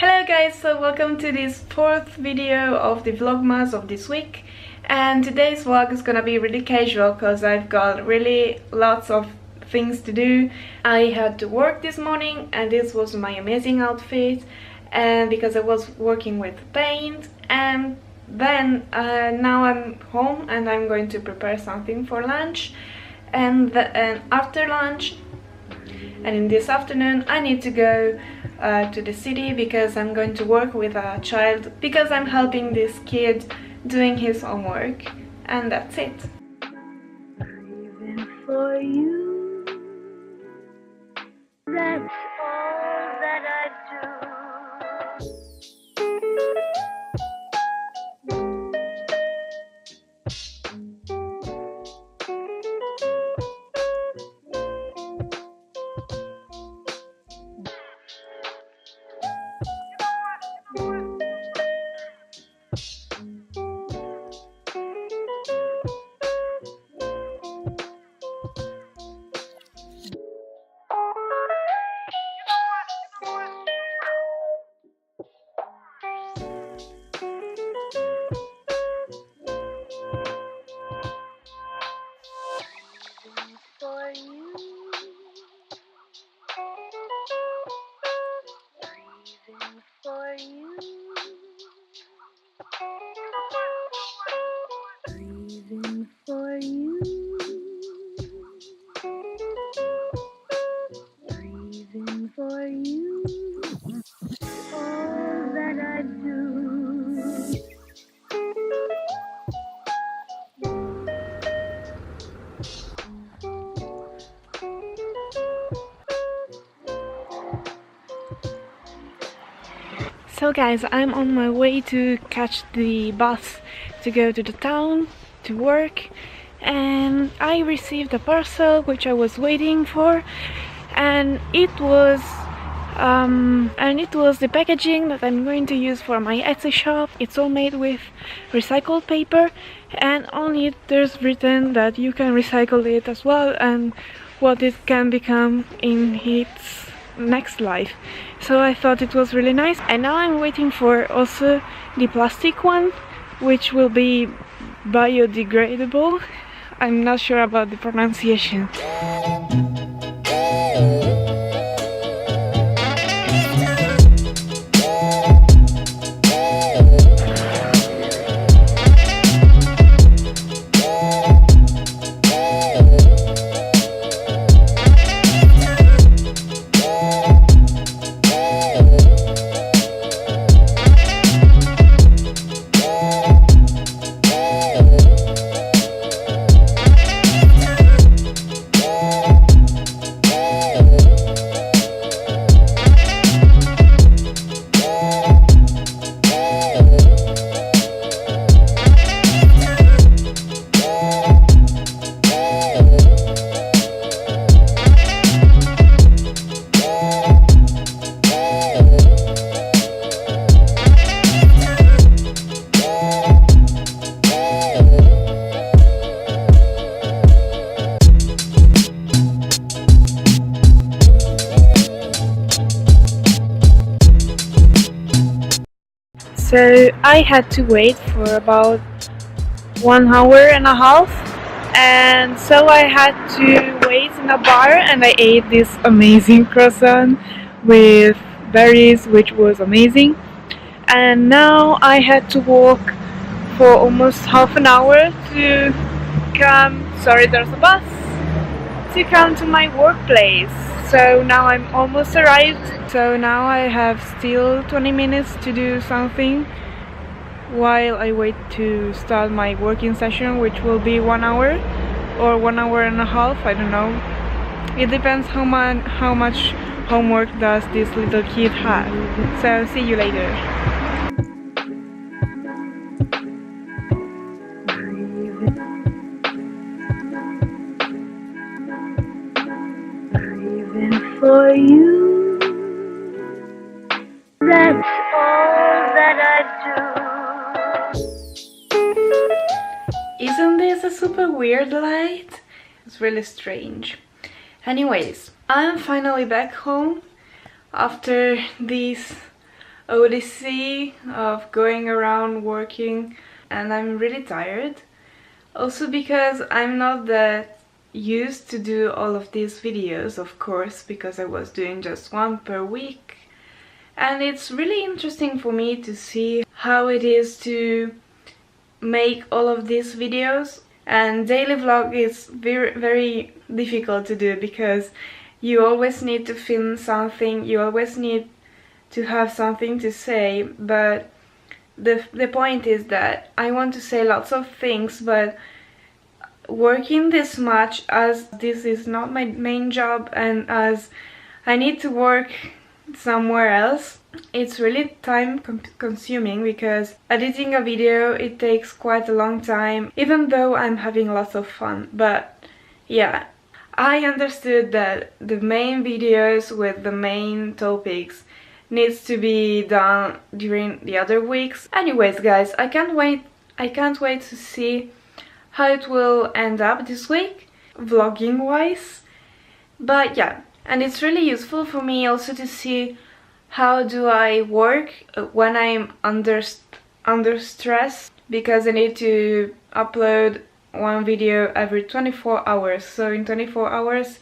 Hello guys, so welcome to this fourth video of the vlogmas of this week, and today's vlog is gonna be really casual because I've got really lots of things to do. I had to work this morning and this was my amazing outfit, and because I was working with paint, and then now I'm home and I'm going to prepare something for lunch, and after lunch and in this afternoon I need to go to the city because I'm going to work with a child, because I'm helping this kid doing his homework, and that's it. Even for you, that's all that I do. Breathing for you, breathing for you, all that I do. So guys, I'm on my way to catch the bus to go to the town to work, and I received a parcel which I was waiting for, and it was the packaging that I'm going to use for my Etsy shop. It's all made with recycled paper, and on it there's written that you can recycle it as well and what it can become in its next life. So I thought it was really nice, and now I'm waiting for also the plastic one, which will be biodegradable. I'm not sure about the pronunciation. So I had to wait for about 1 hour and a half, and so I had to wait in a bar, and I ate this amazing croissant with berries, which was amazing. And now I had to walk for almost half an hour to come, sorry there's a bus, to come to my workplace. So now I'm almost arrived, so now I have still 20 minutes to do something while I wait to start my working session, which will be 1 hour or 1 hour and a half, I don't know. It depends how much homework does this little kid have. So see you later. For you, that's all that I do. Isn't this a super weird light? It's really strange. Anyways, I'm finally back home after this odyssey of going around working, and I'm really tired. Also because I'm not that used to do all of these videos, of course, because I was doing just one per week. And it's really interesting for me to see how it is to make all of these videos. And daily vlog is very difficult to do because you always need to film something, you always need to have something to say, but the point is that I want to say lots of things, but working this much, as this is not my main job and as I need to work somewhere else, it's really time consuming, because editing a video, it takes quite a long time, even though I'm having lots of fun. But yeah, I understood that the main videos with the main topics needs to be done during the other weeks. Anyways guys, I can't wait to see how it will end up this week, vlogging wise. But yeah, and it's really useful for me also to see how do I work when I'm under stress, because I need to upload one video every 24 hours. So in 24 hours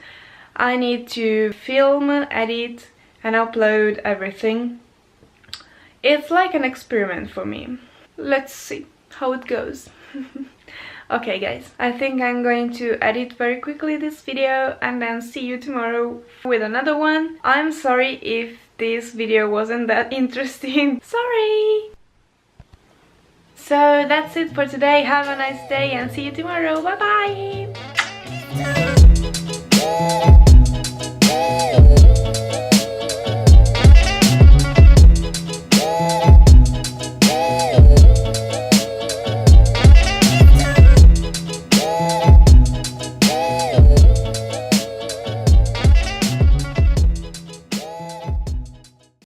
I need to film, edit and upload everything. It's like an experiment for me. Let's see how it goes. Okay guys, I think I'm going to edit very quickly this video and then see you tomorrow with another one. I'm sorry if this video wasn't that interesting. Sorry! So that's it for today. Have a nice day and see you tomorrow. Bye bye!